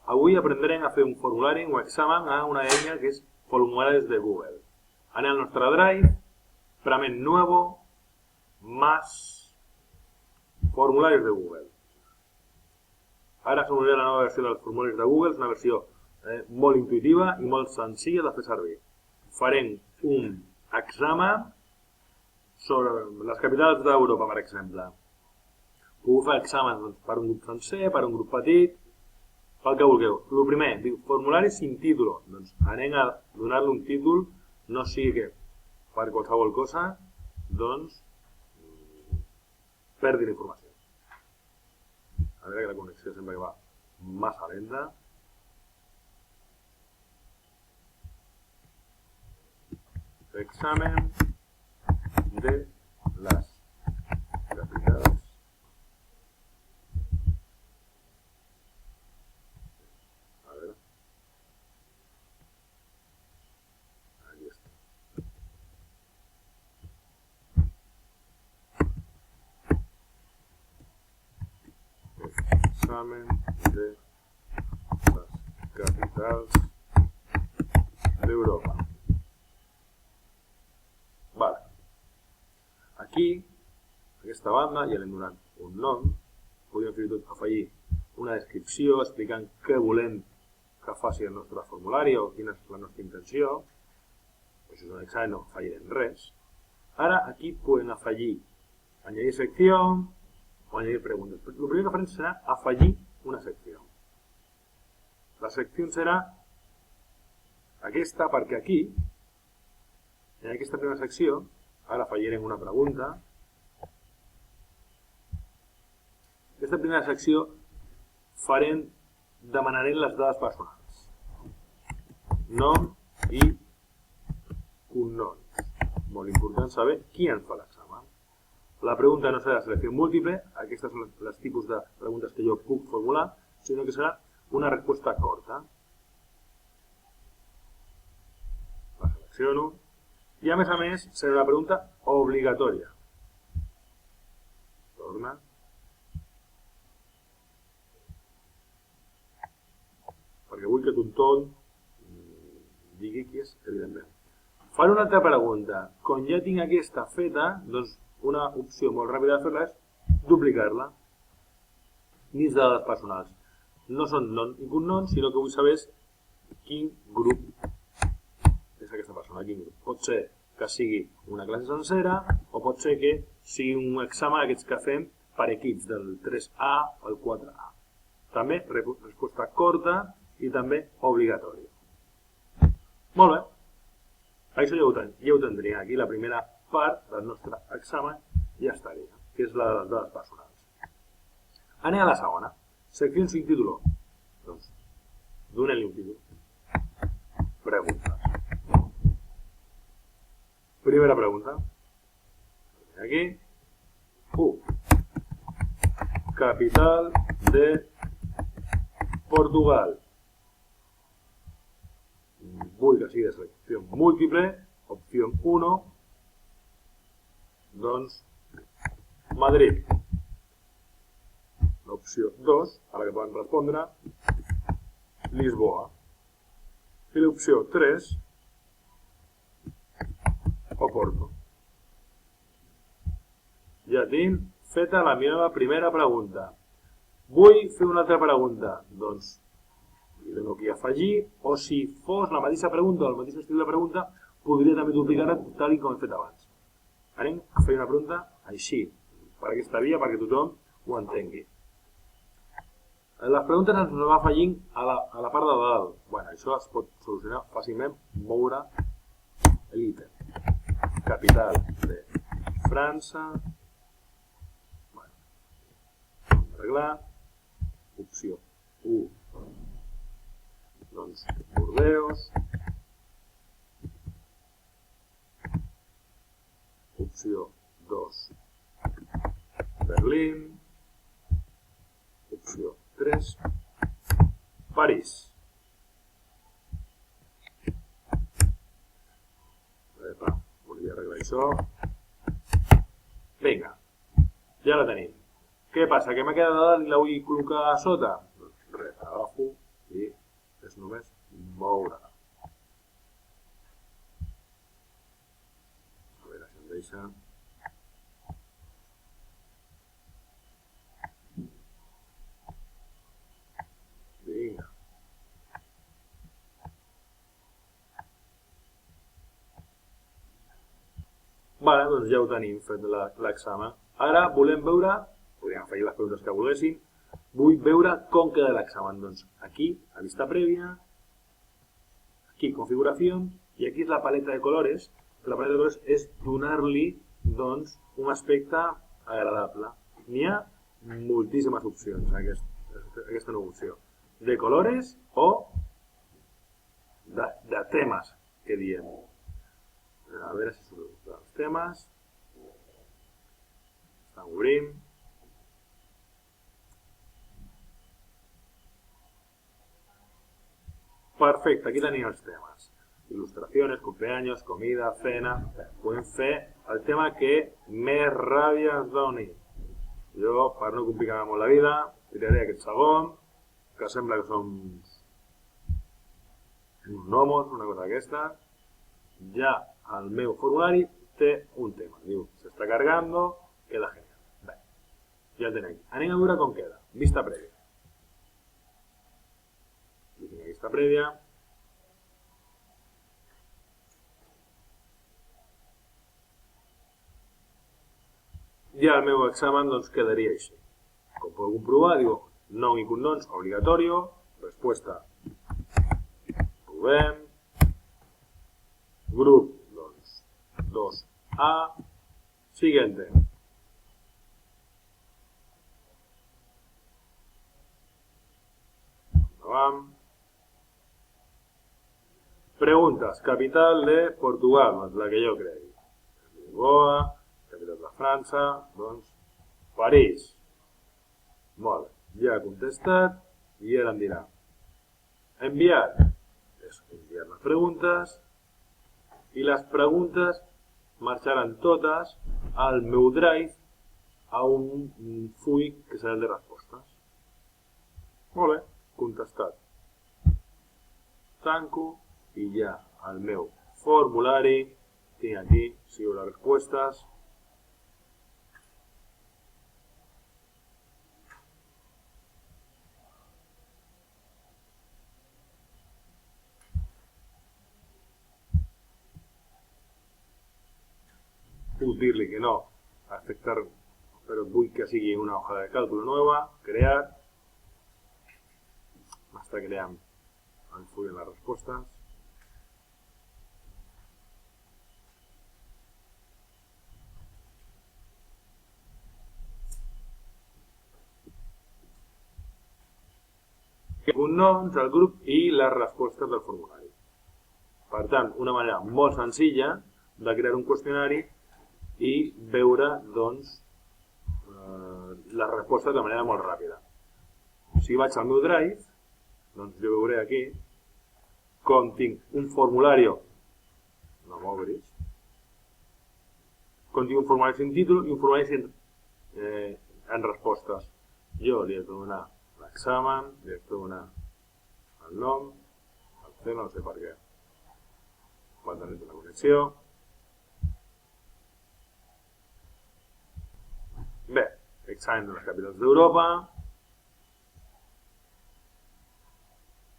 Avui aprendrem a fer un formulari, un examen a una eina que és formularis de Google. Anem al nostre Drive, premem Nuevo, Más, formularis de Google. Ara s'obrirà la nova versió dels formularis de Google, és una versió molt intuïtiva i molt senzilla de fer servir. Farem un examen sobre les capitals d'Europa, per exemple. Puc fer exàmens per un grup sencer, per un grup petit, pel que vulgueu. El primer, diu, formulari sin título. Doncs anem a donar-li un títol, no sigui que per qualsevol cosa, doncs, perdi la informació. A veure que la connexió sempre que va massa lenta. Examen de las capitales. A ver. Ahí está. Examen de las capitals d'Europa. Vale. Aquí, a aquesta banda, ja l'hem donat un nom. Podríem fins i tot afegir una descripció explicant què volem que faci el nostre formulari o quina és la nostra intenció. Això és un examen, no afegirem res. Ara aquí podem afegir, añadir secció o añadir preguntes. El primer que farem serà afegir una secció. La secció serà aquesta perquè aquí, en aquesta primera secció, ara afegirem una pregunta. Aquesta primera secció demanarem les dades personals. Nom i cognoms. Molt important saber qui ens fa l'examen. La pregunta no serà selecció múltiple, aquestes són els tipus de preguntes que jo puc formular, sinó que serà una resposta corta. La selecciono. I a més, serà una pregunta obligatòria. Torna. Perquè vull que tothom digui qui és, evidentment. Faré una altra pregunta. Com ja tinc aquesta feta, doncs una opció molt ràpida de fer-la és duplicar-la. Mis dades personals. No són nom i cognoms, sinó que vull saber quin grup és aquesta persona, quin grup. Pot ser que sigui una classe sencera o pot ser que sigui un examen d'aquests que fem per equips del 3A o el 4A. També resposta corta i també obligatòria. Molt bé. Això ja ho tindria. Aquí la primera part del nostre examen ja estaria, que és la de les dades personals. Anem a la segona. Secció sin título. Doncs, donem-li un títol. Preguntes. Primera pregunta. Aquí. Capital de Portugal. Vull que sigui de selecció múltiple. Opció 1. Doncs, Madrid. L'opció 2, a la que poden respondre, Lisboa. I l'opció 3, Oporto. Ja tinc feta la meva primera pregunta. Vull fer una altra pregunta. Doncs, li dono aquí a afegir, o si fos la mateixa pregunta o el mateix estil de pregunta, podria també duplicar-la tal com he fet abans. Anem a fer una pregunta així, per aquesta via, perquè tothom ho entengui. Les preguntes ens va afegint a la part de dalt. Bueno, això es pot solucionar fàcilment, moure l'ítem. Capital de França. Bueno, arreglar. Opció 1. Doncs Bordeus. Opció 2. Berlín. Opció 3. París. Epa, volia arreglar això. Vinga, ja la tenim. Què passa? Que m'ha quedat dalt i la vull col·locar a sota? Doncs res, agafo i moure. A veure si em deixa. Vinga. Vale, doncs ja ho tenim fet l'examen. Ara volem veure, podríem fer les preguntes que volguéssim, vull veure com queda l'examen. Doncs aquí, a vista prèvia, aquí configuració, i aquí és la paleta de colores. La paleta de colors és donar-li doncs, un aspecte agradable. N'hi ha moltíssimes opcions en aquesta nova opció. De colores o de temes que diem. A veure si surt els temes. Estan obrint. Perfecte, aquí tenim els temes. Il·lustracions, cumpleaños, comida, cena. Podem fer el tema que més ràbia ens doni. Jo, per no complicar-me molt la vida, tiraré aquest segon, que sembla que són uns gnomos, una cosa d'aquesta. Ja el meu formulari té un tema. Diu, s'està cargando, queda genial. Bé, ja el tenim. Anem a veure com queda. Vista prèvia. Vista prèvia. Ja el meu examen doncs, quedaria així. Com podeu comprovar, diu, nom i cognoms obligatorio, respuesta, provem, grup, doncs, 2A, siguiente. Endavant. Preguntes, capital de Portugal, doncs la que jo cregui. Lisboa, capital de França, doncs París. Molt bé, ja he contestat i ara em dirà enviar. És enviar les preguntes i les preguntes marxaran totes al meu drive a un full que serà el de respostes. Molt bé, contestat. Tanco i ja el meu formulari tinc aquí, sigo les respostes. Puc dir-li que no, aceptar, però vull que sigui una hoja de càlcul nova, crear, m'està creant el full en les respostes. Cognoms, el grup i les respostes del formulari. Per tant, una manera molt senzilla de crear un qüestionari i veure doncs, les respostes de manera molt ràpida. Si vaig al meu drive, doncs jo veuré aquí com tinc un formulari, no m'obris, com tinc un formulari sin títol i un formulari en respostes. Jo li he de donar l'examen, li he de donar el nom, el C, no sé per què. Quan tenim una connexió. Bé, examen de les capitals d'Europa.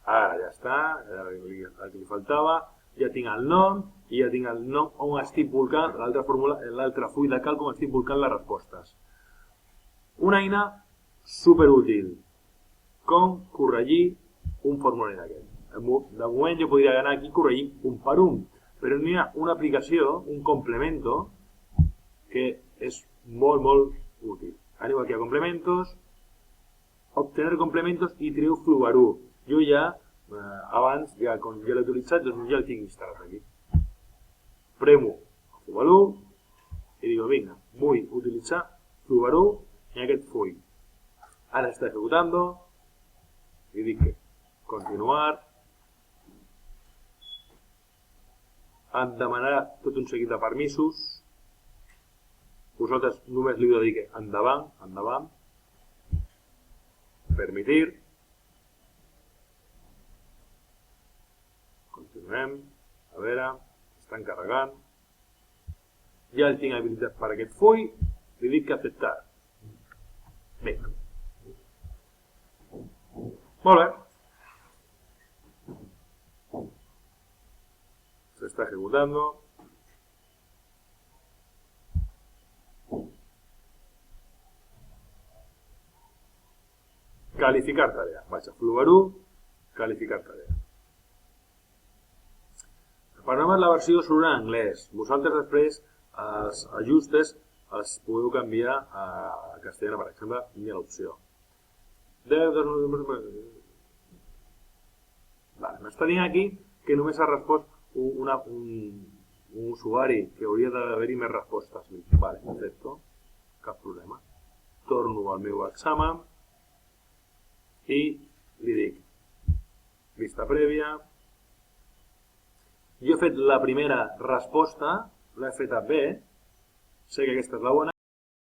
Ara ja està, era el que li faltava. Ja tinc el nom i ja tinc el nom on estic volcant l'altre full de càlcul on estic volcant les respostes. Una eina superútil. Com corregir un formulari d'aquest. De moment jo podria anar aquí corregir un per un, però n'hi ha una aplicació, un complemento, que és molt, molt útil. Aneu aquí a complementos, obtener complementos i trieu Fluvarú. Jo ja, abans, com ja l'he utilitzat, doncs ja el tinc instal·lat aquí. Premo Fluvarú i dic, vinga, vull utilitzar Fluvarú en aquest full. Ara està executant i dic que continuar. Em demanarà tot un seguit de permisos. Vosaltres només li heu de dir que endavant, endavant. Permitir. Continuem. A veure, estan carregant. Ja el tinc habilitat per aquest full. Li dic que acceptar. Bé. Molt bé. Se está ejecutando. Calificar tarea. Vaig a Fluvaru, calificar tarea. El panorama de la versió surt en anglès. Vosaltres després els ajustes els podeu canviar a castellà, per exemple, ni a l'opció. M'està dient aquí que només ha respost un usuari, que hauria d'haver-hi més respostes. Vale, perfecte, cap problema. Torno al meu examen i li dic vista prèvia. Jo he fet la primera resposta, l'he feta bé, sé que aquesta és la bona.